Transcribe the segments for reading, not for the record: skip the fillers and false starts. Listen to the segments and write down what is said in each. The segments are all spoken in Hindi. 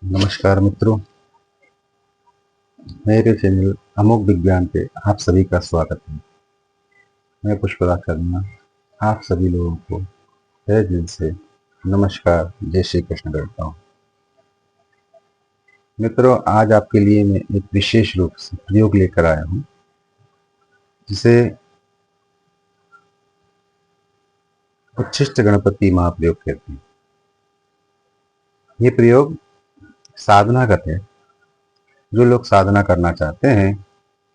नमस्कार मित्रों, मेरे चैनल अमोघ विज्ञान पे आप सभी का स्वागत है। मैं पुष्पराज शर्मा आप सभी लोगों को तहे दिल से नमस्कार, जय श्री कृष्ण करता हूँ। मित्रों, आज आपके लिए मैं एक विशेष रूप से प्रयोग लेकर आया हूँ, जिसे उच्छिष्ट गणपति महाप्रयोग कहते हैं। ये प्रयोग साधनागत है। जो लोग साधना करना चाहते हैं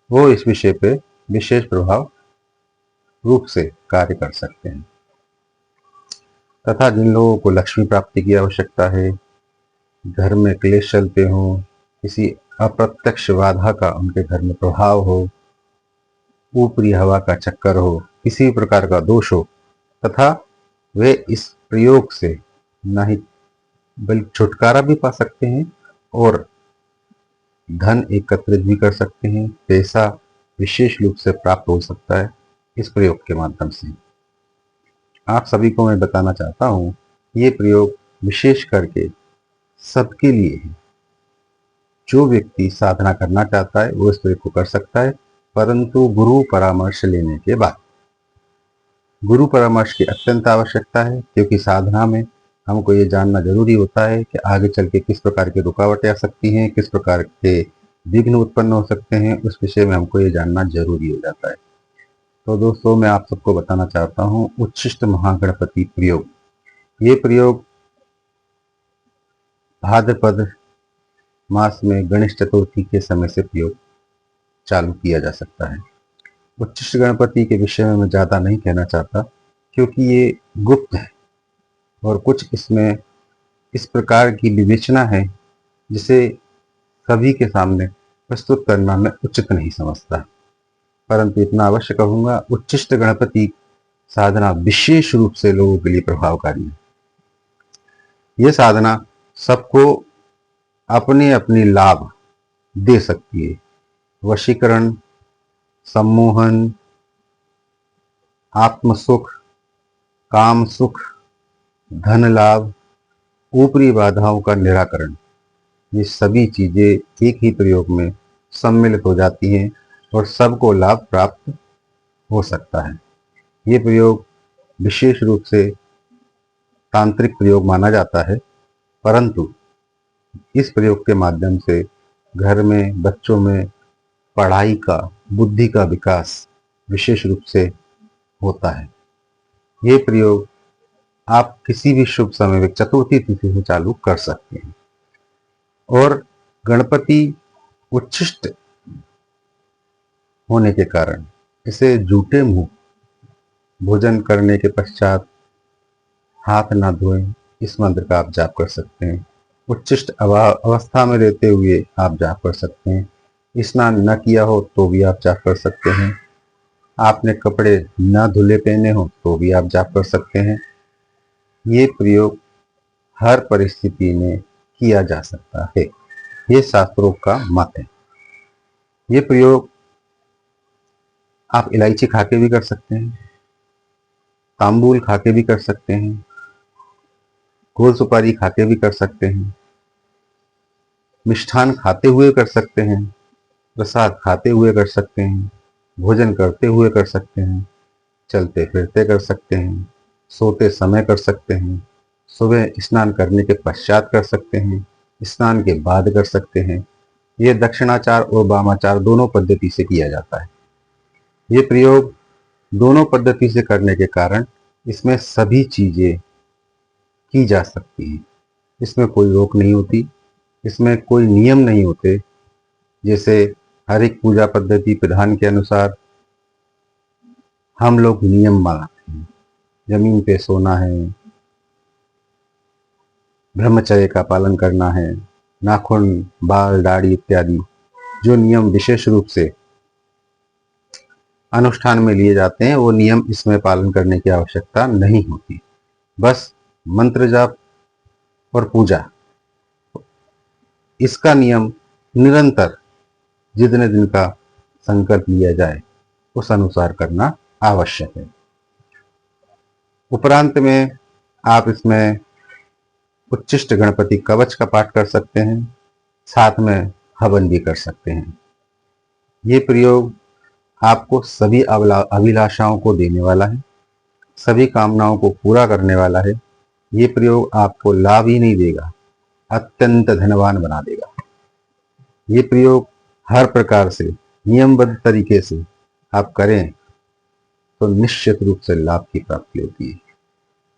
वो इस विषय पे विशेष प्रभाव रूप से कार्य कर सकते हैं, तथा जिन लोगों को लक्ष्मी प्राप्ति की आवश्यकता है, घर में क्लेश चलते हों, किसी अप्रत्यक्ष बाधा का उनके घर में प्रभाव हो, ऊपरी हवा का चक्कर हो, किसी प्रकार का दोष हो, तथा वे इस प्रयोग से न ही बल्कि छुटकारा भी पा सकते हैं और धन एकत्रित भी कर सकते हैं। पैसा विशेष रूप से प्राप्त हो सकता है इस प्रयोग के माध्यम से। आप सभी को मैं बताना चाहता हूँ, ये प्रयोग विशेष करके सबके लिए है। जो व्यक्ति साधना करना चाहता है वो इस प्रयोग को कर सकता है, परंतु गुरु परामर्श लेने के बाद। गुरु परामर्श की अत्यंत आवश्यकता है, क्योंकि साधना में हमको ये जानना जरूरी होता है कि आगे चल के किस प्रकार की रुकावटें आ सकती हैं, किस प्रकार के विघ्न उत्पन्न हो सकते हैं। उस विषय में हमको ये जानना जरूरी हो जाता है। तो दोस्तों, मैं आप सबको बताना चाहता हूँ उच्छिष्ट महागणपति प्रयोग। ये प्रयोग भाद्रपद मास में गणेश चतुर्थी के समय से प्रयोग चालू किया जा सकता है। उच्छिष्ट गणपति के विषय में मैं ज़्यादा नहीं कहना चाहता, क्योंकि ये गुप्त है और कुछ इसमें इस प्रकार की विवेचना है जिसे सभी के सामने प्रस्तुत करना मैं उचित नहीं समझता। परंतु इतना अवश्य कहूँगा, उच्छिष्ट गणपति साधना विशेष रूप से लोगों के लिए प्रभावकारी है। ये साधना सबको अपने अपने लाभ दे सकती है। वशीकरण, सम्मोहन, आत्म सुख, काम सुख, धन लाभ, ऊपरी बाधाओं का निराकरण, ये सभी चीजें एक ही प्रयोग में सम्मिलित हो जाती हैं और सबको लाभ प्राप्त हो सकता है। ये प्रयोग विशेष रूप से तांत्रिक प्रयोग माना जाता है, परंतु इस प्रयोग के माध्यम से घर में बच्चों में पढ़ाई का, बुद्धि का विकास विशेष रूप से होता है। ये प्रयोग आप किसी भी शुभ समय में चतुर्थी तिथि से चालू कर सकते हैं। और गणपति उच्छिष्ट होने के कारण इसे जूठे मुंह भोजन करने के पश्चात हाथ ना धोएं, इस मंत्र का आप जाप कर सकते हैं। उच्छिष्ट अवस्था में रहते हुए आप जाप कर सकते हैं। स्नान न किया हो तो भी आप जाप कर सकते हैं। आपने कपड़े न धुले पहने हो तो भी आप जाप कर सकते हैं। ये प्रयोग हर परिस्थिति में किया जा सकता है। ये शास्त्रों का मत है। ये प्रयोग आप इलायची खा के भी कर सकते हैं, तांबूल खा के भी कर सकते हैं, गोल सुपारी खा के भी कर सकते हैं, मिष्ठान खाते हुए कर सकते हैं, प्रसाद खाते हुए कर सकते हैं, भोजन करते हुए कर सकते हैं, चलते फिरते कर सकते हैं, सोते समय कर सकते हैं, सुबह स्नान करने के पश्चात कर सकते हैं, स्नान के बाद कर सकते हैं। ये दक्षिणाचार और वामाचार दोनों पद्धति से किया जाता है। ये प्रयोग दोनों पद्धति से करने के कारण इसमें सभी चीजें की जा सकती हैं। इसमें कोई रोक नहीं होती, इसमें कोई नियम नहीं होते। जैसे हर एक पूजा पद्धति विधान के अनुसार हम लोग नियम बनाते हैं। जमीन पे सोना है, ब्रह्मचर्य का पालन करना है, नाखून, बाल, दाढ़ी इत्यादि जो नियम विशेष रूप से अनुष्ठान में लिए जाते हैं, वो नियम इसमें पालन करने की आवश्यकता नहीं होती। बस मंत्र जाप और पूजा, इसका नियम निरंतर जितने दिन का संकल्प लिया जाए उस अनुसार करना आवश्यक है। उपरांत में आप इसमें उच्चिष्ट गणपति कवच का पाठ कर सकते हैं, साथ में हवन भी कर सकते हैं। ये प्रयोग आपको सभी अभिलाषाओं को देने वाला है, सभी कामनाओं को पूरा करने वाला है। ये प्रयोग आपको लाभ ही नहीं देगा, अत्यंत धनवान बना देगा। ये प्रयोग हर प्रकार से नियमबद्ध तरीके से आप करें तो निश्चित रूप से लाभ की प्राप्ति होती है।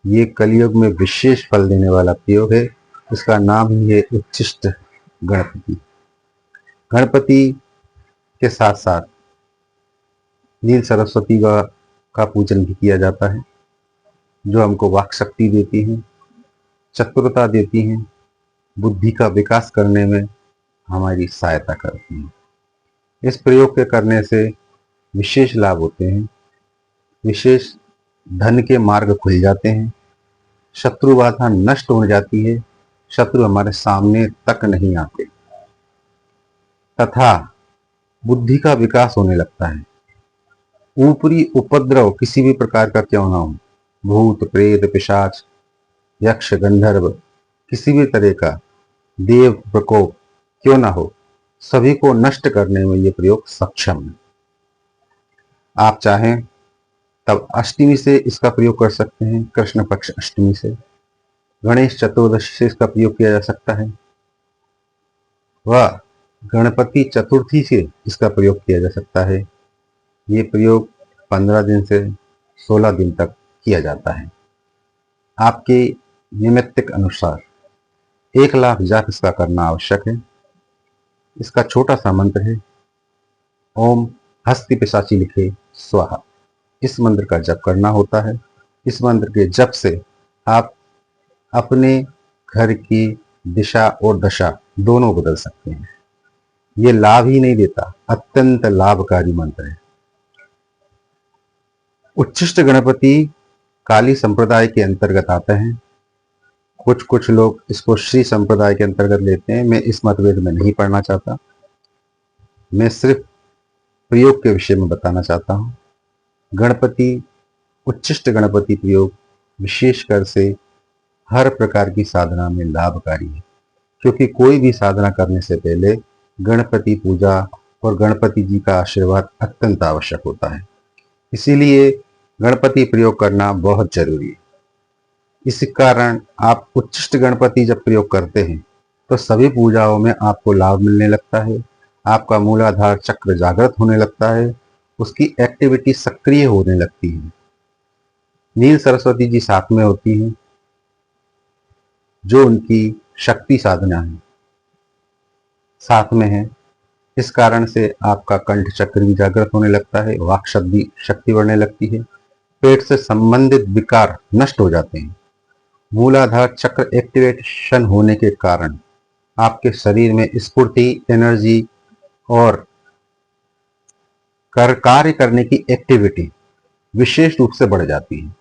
ये कलयुग में विशेष फल देने वाला प्रयोग है। इसका नाम ही है उच्चिष्ट गणपति। गणपति के साथ साथ नील सरस्वती का पूजन भी किया जाता है, जो हमको वाक शक्ति देती हैं, चतुरता देती हैं, बुद्धि का विकास करने में हमारी सहायता करती हैं। इस प्रयोग के करने से विशेष लाभ होते हैं, विशेष धन के मार्ग खुल जाते हैं, शत्रु बाधा नष्ट हो जाती है, शत्रु हमारे सामने तक नहीं आते, तथा बुद्धि का विकास होने लगता है। ऊपरी उपद्रव किसी भी प्रकार का क्यों ना हो, भूत प्रेत पिशाच यक्ष गंधर्व किसी भी तरह का देव प्रकोप क्यों ना हो, सभी को नष्ट करने में ये प्रयोग सक्षम है। आप चाहें तब अष्टमी से इसका प्रयोग कर सकते हैं, कृष्ण पक्ष अष्टमी से, गणेश चतुर्दशी से इसका प्रयोग किया जा सकता है, व गणपति चतुर्थी से इसका प्रयोग किया जा सकता है। ये प्रयोग 15 दिन से 16 दिन तक किया जाता है। आपके निमित्तिक अनुसार 1 लाख जाप इसका करना आवश्यक है। इसका छोटा सा मंत्र है, ओम हस्ति पिशाची लिखे स्वाहा। इस मंत्र का जप करना होता है। इस मंत्र के जप से आप अपने घर की दिशा और दशा दोनों बदल सकते हैं। ये लाभ ही नहीं देता, अत्यंत लाभकारी मंत्र है। उच्चिष्ट गणपति काली संप्रदाय के अंतर्गत आते हैं। कुछ लोग इसको श्री संप्रदाय के अंतर्गत लेते हैं। मैं इस मतभेद में नहीं पढ़ना चाहता, मैं सिर्फ प्रयोग के विषय में बताना चाहता हूँ। गणपति उच्चिष्ट गणपति प्रयोग विशेषकर से हर प्रकार की साधना में लाभकारी है, क्योंकि कोई भी साधना करने से पहले गणपति पूजा और गणपति जी का आशीर्वाद अत्यंत आवश्यक होता है। इसीलिए गणपति प्रयोग करना बहुत जरूरी है। इस कारण आप उच्चिष्ट गणपति जब प्रयोग करते हैं तो सभी पूजाओं में आपको लाभ मिलने लगता है। आपका मूलाधार चक्र जागृत होने लगता है, उसकी एक्टिविटी सक्रिय होने लगती है। नील सरस्वती जी साथ में होती हैं, जो उनकी शक्ति साधना है, साथ में है। इस कारण से आपका कंठ चक्र भी जागृत होने लगता है, वाक शक्ति बढ़ने लगती है, पेट से संबंधित विकार नष्ट हो जाते हैं। मूलाधार चक्र एक्टिवेशन होने के कारण आपके शरीर में स्फूर्ति, एनर्जी और कार्य करने की एक्टिविटी विशेष रूप से बढ़ जाती है,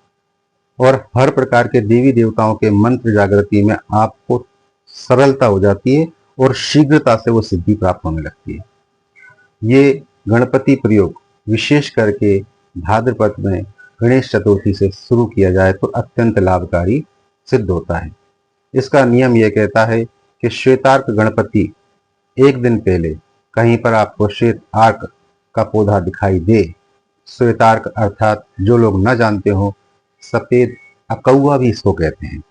और हर प्रकार के देवी देवताओं के मंत्र जागृति में आपको सरलता हो जाती है और शीघ्रता से वो सिद्धि प्राप्त होने लगती है। ये गणपति प्रयोग विशेष करके भाद्रपद में गणेश चतुर्थी से शुरू किया जाए तो अत्यंत लाभकारी सिद्ध होता है। इसका नियम यह कहता है कि श्वेतार्क गणपति एक दिन पहले कहीं पर आपको श्वेत आर्क का पौधा दिखाई दे, श्वेतार्क अर्थात जो लोग न जानते हो, सफेद अकौआ भी इसको कहते हैं,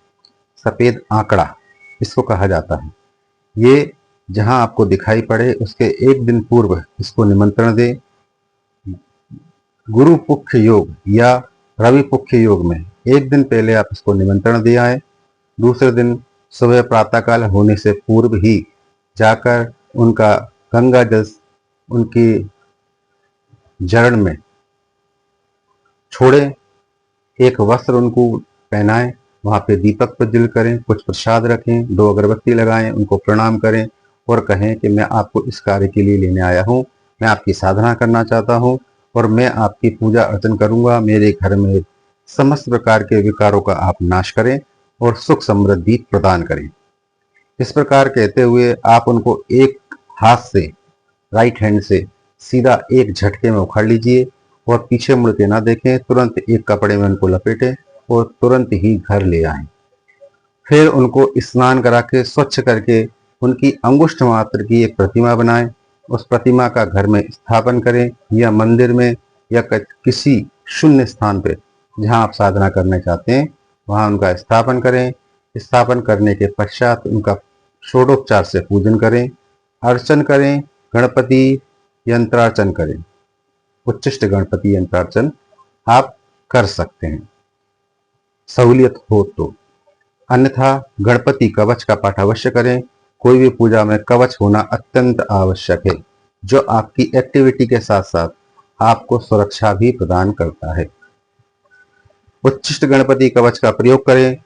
सफेद आंकड़ा इसको कहा जाता है। ये जहां आपको दिखाई पड़े उसके एक दिन पूर्व इसको निमंत्रण दे। गुरु पुख्य योग या रवि पुख्य योग में एक दिन पहले आप इसको निमंत्रण दे आए। दूसरे दिन सुबह प्रातःकाल होने से पूर्व ही जाकर उनका गंगा जल उनकी जड़ में छोड़े, एक वस्त्र उनको पहनाएं, वहां पे दीपक प्रज्वलित करें, कुछ प्रसाद रखें, 2 अगरबत्ती लगाएं, उनको प्रणाम करें और कहें कि मैं आपको इस कार्य के लिए लेने आया हूं, मैं आपकी साधना करना चाहता हूं और मैं आपकी पूजा अर्चन करूंगा। मेरे घर में समस्त प्रकार के विकारों का आप नाश करें और सुख समृद्धि प्रदान करें। इस प्रकार कहते हुए आप उनको एक हाथ से, राइट हैंड से सीधा एक झटके में उखाड़ लीजिए और पीछे मुड़ के ना देखें, तुरंत एक कपड़े में उनको लपेटें और तुरंत ही घर ले आएं। फिर उनको स्नान करा के स्वच्छ करके उनकी अंगुष्ठ मात्र की एक प्रतिमा बनाएं। उस प्रतिमा का घर में स्थापन करें या मंदिर में या किसी शून्य स्थान पे जहां आप साधना करना चाहते हैं वहां उनका स्थापन करें। स्थापन करने के पश्चात उनका षोडोपचार से पूजन करें, अर्चन करें, गणपति यंत्रार्चन करें। उच्चिष्ट गणपति यंत्रार्चन आप कर सकते हैं सहूलियत हो तो। अन्यथा गणपति कवच का पाठ अवश्य करें। कोई भी पूजा में कवच होना अत्यंत आवश्यक है, जो आपकी एक्टिविटी के साथ साथ आपको सुरक्षा भी प्रदान करता है। उच्चिष्ट गणपति कवच का प्रयोग करें।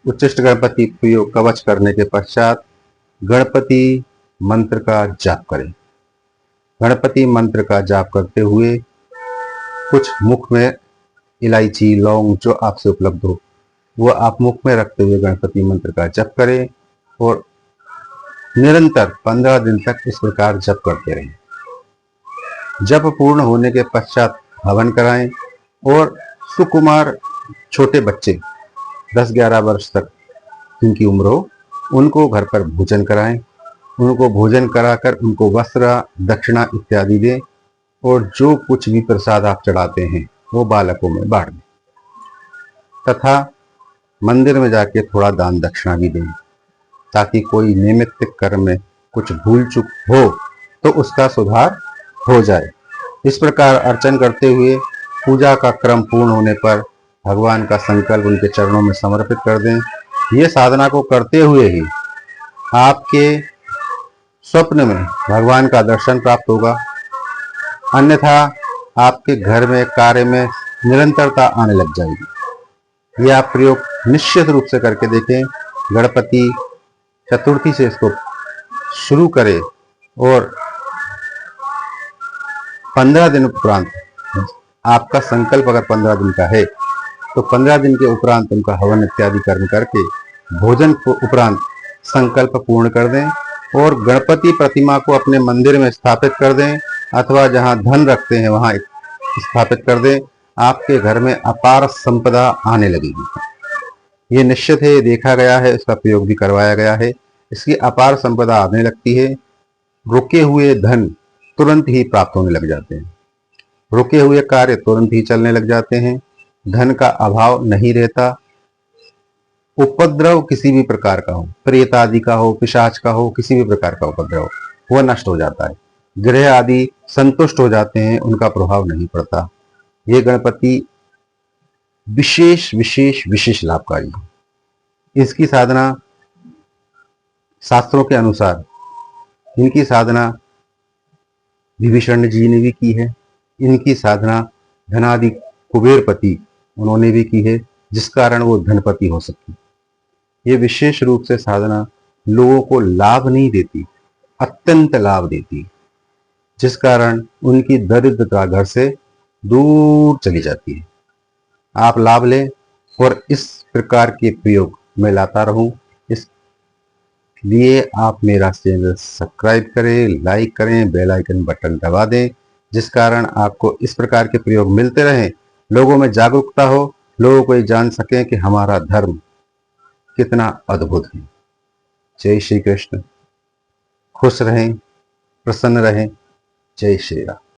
उच्चिष्ट गणपति प्रयोग कवच करने के पश्चात गणपति मंत्र का जाप करें। गणपति मंत्र का जाप करते हुए कुछ मुख में इलायची, लौंग जो आपसे उपलब्ध हो वो आप मुख में रखते हुए गणपति मंत्र का जप करें और निरंतर 15 दिन तक इस प्रकार जप करते रहें। जप पूर्ण होने के पश्चात हवन कराएं और सुकुमार छोटे बच्चे 10-11 वर्ष तक जिनकी उम्र हो उनको घर पर भोजन कराएं। उनको भोजन कराकर उनको वस्त्र, दक्षिणा इत्यादि दें और जो कुछ भी प्रसाद आप चढ़ाते हैं वो बालकों में बांट दें तथा मंदिर में जाके थोड़ा दान दक्षिणा भी दें, ताकि कोई नैमित्तिक कर्म में कुछ भूल चूक हो तो उसका सुधार हो जाए। इस प्रकार अर्चन करते हुए पूजा का क्रम पूर्ण होने पर भगवान का संकल्प उनके चरणों में समर्पित कर दें। ये साधना को करते हुए ही आपके स्वप्न में भगवान का दर्शन प्राप्त होगा। अन्यथा आपके घर में कार्य में निरंतरता आने लग जाएगी। यह आप प्रयोग निश्चित रूप से करके देखें। गणपति चतुर्थी से इसको शुरू करें और 15 दिन उपरांत आपका संकल्प अगर 15 दिन का है तो 15 दिन के उपरांत उनका हवन इत्यादि कर्म करके भोजन उपरांत संकल्प पूर्ण कर दें और गणपति प्रतिमा को अपने मंदिर में स्थापित कर दें अथवा जहां धन रखते हैं वहां स्थापित कर दें। आपके घर में अपार संपदा आने लगेगी। ये निश्चित है, ये देखा गया है, इसका प्रयोग भी करवाया गया है। इसकी अपार संपदा आने लगती है। रुके हुए धन तुरंत ही प्राप्त होने लग जाते हैं। रुके हुए कार्य तुरंत ही चलने लग जाते हैं। धन का अभाव नहीं रहता। उपद्रव किसी भी प्रकार का हो, प्रेत आदि का हो, पिशाच का हो, किसी भी प्रकार का उपद्रव वह नष्ट हो जाता है। ग्रह आदि संतुष्ट हो जाते हैं, उनका प्रभाव नहीं पड़ता। ये गणपति विशेष विशेष विशेष लाभकारी है। इसकी साधना शास्त्रों के अनुसार इनकी साधना विभीषण जी ने भी की है। इनकी साधना धनादि कुबेरपति उन्होंने भी की है, जिस कारण वो धनपति हो सके। ये विशेष रूप से साधना लोगों को लाभ नहीं देती, अत्यंत लाभ देती, जिस कारण उनकी दरिद्रता घर से दूर चली जाती है। आप लाभ लें और इस प्रकार के प्रयोग मैं लाता रहूं, इसलिए आप मेरा चैनल सब्सक्राइब करें, लाइक करें, बेल आइकन बटन दबा दें, जिस कारण आपको इस प्रकार के प्रयोग मिलते रहें, लोगों में जागरूकता हो, लोगों को ये जान सकें कि हमारा धर्म कितना अद्भुत है। जय श्री कृष्ण। खुश रहें, प्रसन्न रहें। जय श्री राम।